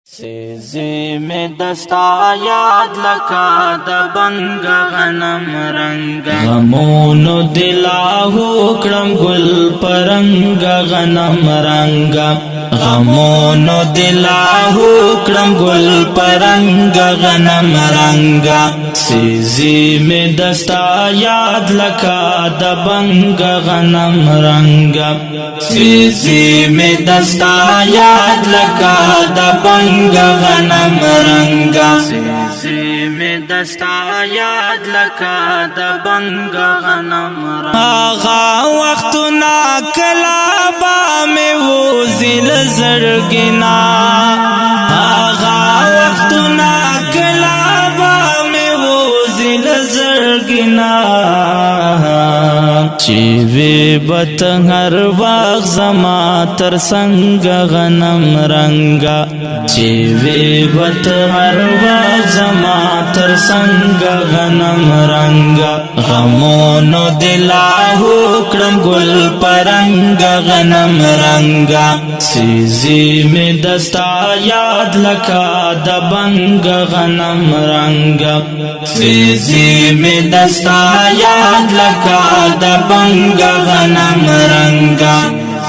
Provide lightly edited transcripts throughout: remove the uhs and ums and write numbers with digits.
سیزی میں دستا یاد لکا دا بنگ غنم رنگ غمونو دلاہو کرم گل پرنگ غنم رنگ غمونو دلاہو کرم گل پرنگ غنم رنگ سیزی میں دستا یاد لکا دا بنگ غنم رنگ سیزی میں دستا یاد لکا دا بنگ غنم رنگا سیزی میں دستا یاد لکا دا بنگ غنم رنگا آغا وقتنا کلابا میں وہ زل زرگنا آغا وقتنا کلابا میں وہ زل زرگنا چیوی بت ہر وقت زما تر سنگ غنم رنگا چیوی بت ہر وقت زما تر سنگ غنم رنگا غمونو دلاہو کرم گل پرنگ غنم رنگا سیزی میں دستا یاد لکا دا بنگ غنم رنگا سیزی میں دستا یاد لکا دا بنگ غنم رنگا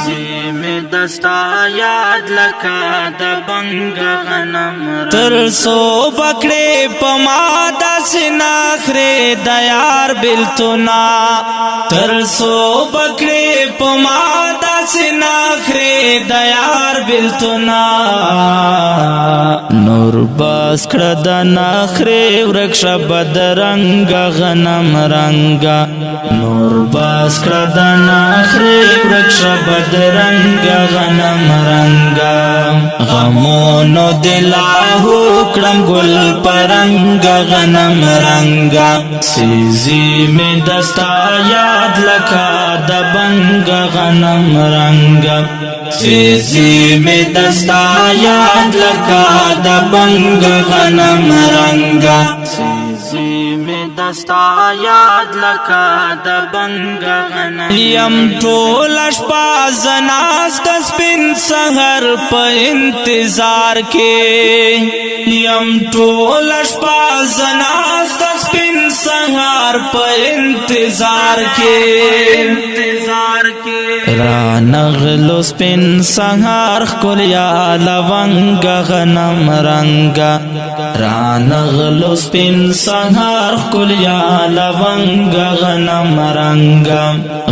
سیزی میں دستا یاد لکا دا بنگ غنم رنگا ترسو بکڑے پمادا سناخرے دیار بلتنا ترسو بکڑے پمادا سناخرے دیار بلتنا نور باس کرد ناخرے ورکش بدرنگ غنم رنگا نور باس کرد ناخرے ورکش بدرنگ غنم رنگا غمونو دلاہو کرم گل پرنگ غنم رنگا سیزی میں دستا یاد لکا دا بنگ غنم رنگا سیزی میں دستا یاد لکا دا بنگ غنم رنگا سیزی میں دستا یاد لکا دا بنگ غنم یم ٹولش پا زناست سپن سہر پا انتظار کے یم ٹولش پا زناست سپن سہر پا انتظار کے رانغلو سپن سہر کلیا لونگ غنم رنگا رانغلو سپن سہر کلیا لونگ غنم رنگا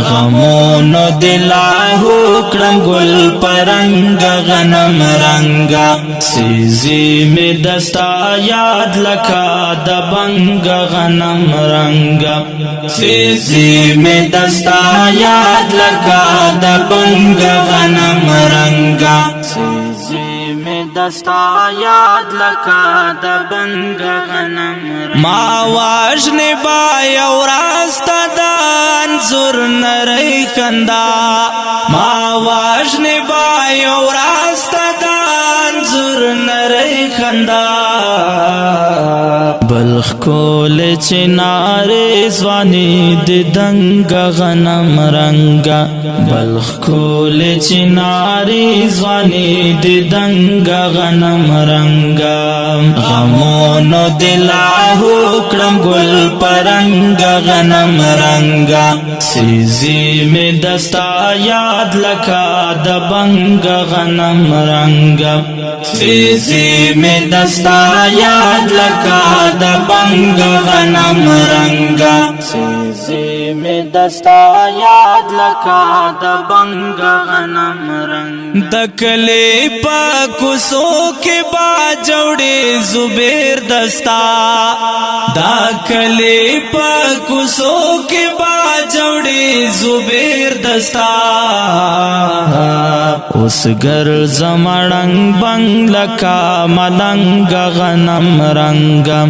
غمونو دلاہو کرم گل پرنگ غنم رنگا سیزی میں دستا یاد لکا دا بنگ غنم رنگا سیزی میں دستا یاد لکا دا بنگ غنم رنگا سیزی میں دستا یاد لکا دا بنگ غنم رنگا ما واجن بای اور راستہ دان زر نرئی کندا ما واجن بای اور راستہ دان زر نرئی کندا بلخ کول چنارے زوانی دی دنگ غنم رنگا بلخ کول چنارے زوانی دی دنگ غنم رنگا غمونو دلاہو کرم گل پرنگ غنم رنگا سیزی میں دستا یاد لکا دا بنگ غنم رنگا سیزی میں دستا یاد لکا دا بنگ غنم رنگا سیزی میں دستا یاد لکا دا بنگ غنم رنگا دکلے پا کسو کے با جوڑے زبیر دستا دکلے پا کسو کے با جوڑے زبیر دستا اس گر زمڑنگ بنگ لکا ملنگ غنم رنگا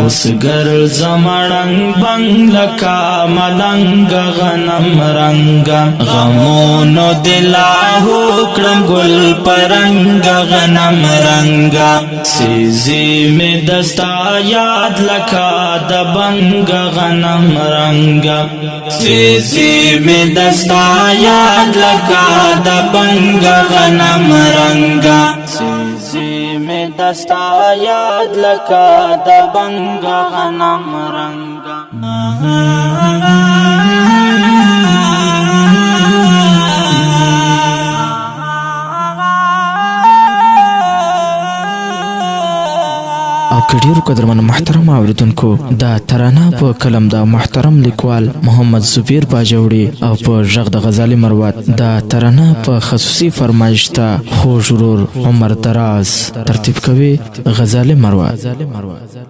اس گر زمڑنگ بنگ لکا ملنگ غنم رنگا غمونو دلاہو کرم گل پرنگ غنم رنگا سیزی میں دستا یاد لکا دا بنگ غنم رنگا سیزی میں دستا یاد لکا دا بنگ غنم رنگا سیزی می دستا یاد لکا د بنگ غنم رنگا او کډیرو قدرمن محترم اوریدونکو دا ترانه په کلم د محترم لیکوال محمد زبیر باجوړي او په ژغ د غزالي مروت دا ترانه په خصوصي فرمایش ته خوږ ورور عمر دراز ترتیب کوي غزالي مروت.